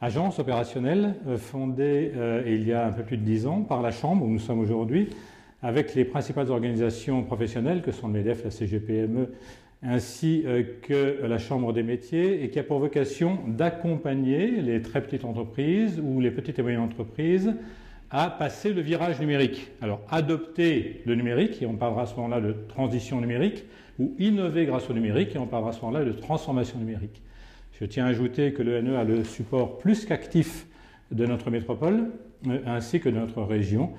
Agence opérationnelle fondée il y a un peu plus de 10 ans par la Chambre où nous sommes aujourd'hui, avec les principales organisations professionnelles que sont le MEDEF, la CGPME, ainsi que la Chambre des métiers, et qui a pour vocation d'accompagner les très petites entreprises ou les petites et moyennes entreprises à passer le virage numérique. Alors, adopter le numérique, et on parlera à ce moment-là de transition numérique, ou innover grâce au numérique, et on parlera à ce moment-là de transformation numérique. Je tiens à ajouter que l'ENE a le support plus qu'actif de notre métropole, ainsi que de notre région,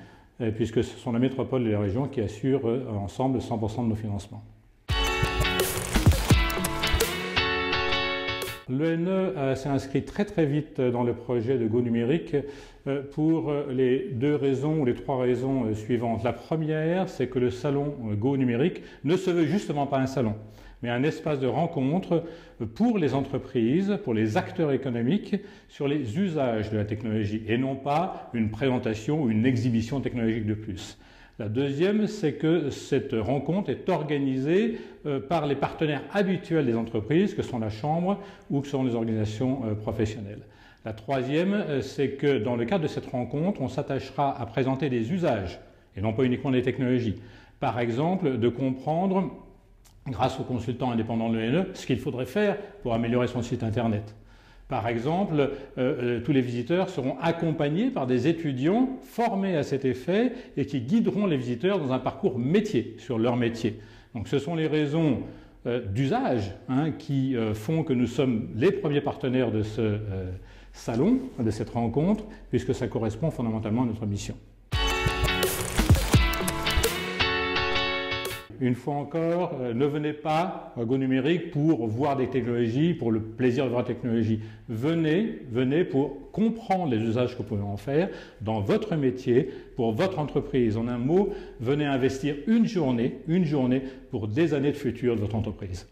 puisque ce sont la métropole et les régions qui assurent ensemble 100% de nos financements. L'ENE s'est inscrit très vite dans le projet de Go numérique pour les deux raisons ou les trois raisons suivantes. La première, c'est que le salon Go numérique ne se veut justement pas un salon, mais un espace de rencontre pour les entreprises, pour les acteurs économiques sur les usages de la technologie et non pas une présentation ou une exhibition technologique de plus. La deuxième, c'est que cette rencontre est organisée par les partenaires habituels des entreprises, que sont la Chambre ou que sont les organisations professionnelles. La troisième, c'est que dans le cadre de cette rencontre, on s'attachera à présenter des usages et non pas uniquement des technologies. Par exemple, de comprendre, grâce aux consultants indépendants de l'ENE, ce qu'il faudrait faire pour améliorer son site Internet. Par exemple, tous les visiteurs seront accompagnés par des étudiants formés à cet effet et qui guideront les visiteurs dans un parcours métier, sur leur métier. Donc ce sont les raisons d'usage qui font que nous sommes les premiers partenaires de ce salon, de cette rencontre, puisque ça correspond fondamentalement à notre mission. Une fois encore, ne venez pas à Go numérique pour voir des technologies, pour le plaisir de voir des technologies. Venez pour comprendre les usages que vous pouvez en faire dans votre métier, pour votre entreprise. En un mot, venez investir une journée pour des années de futur de votre entreprise.